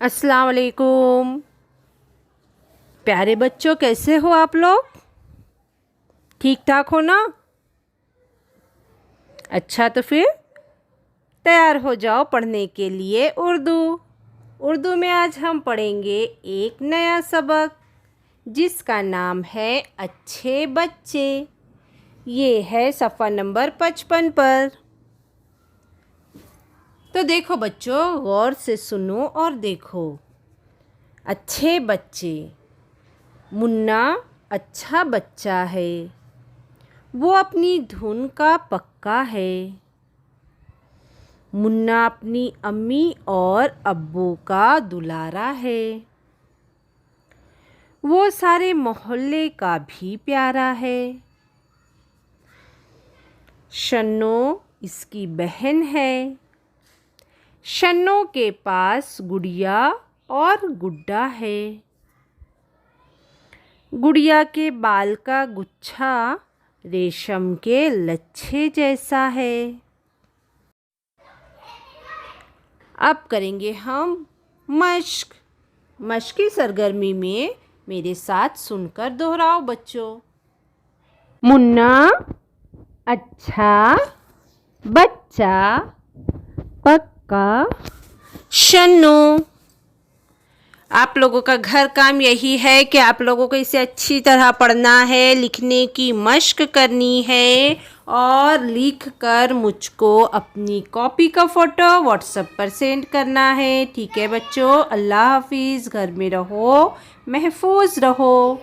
अस्सलाम वालेकुम। प्यारे बच्चों, कैसे हो आप लोग? ठीक ठाक हो ना? अच्छा, तो फिर तैयार हो जाओ पढ़ने के लिए उर्दू। उर्दू में आज हम पढ़ेंगे एक नया सबक जिसका नाम है अच्छे बच्चे। ये है सफ़ा नंबर 55 पर। तो देखो बच्चों, गौर से सुनो और देखो। अच्छे बच्चे। मुन्ना अच्छा बच्चा है। वो अपनी धुन का पक्का है। मुन्ना अपनी अम्मी और अब्बू का दुलारा है। वो सारे मोहल्ले का भी प्यारा है। शन्नो इसकी बहन है। शन्नो के पास गुड़िया और गुड्डा है। गुड़िया के बाल का गुच्छा रेशम के लच्छे जैसा है। अब करेंगे हम मश्क। मश्क की सरगर्मी में मेरे साथ सुनकर दोहराओ बच्चों। मुन्ना अच्छा बच्चा पक्का। शन्नो। आप लोगों का घर काम यही है कि आप लोगों को इसे अच्छी तरह पढ़ना है, लिखने की मश्क करनी है और लिख कर मुझको अपनी कॉपी का फ़ोटो व्हाट्सएप पर सेंड करना है। ठीक है बच्चों, अल्लाह हाफिज़। घर में रहो, महफूज रहो।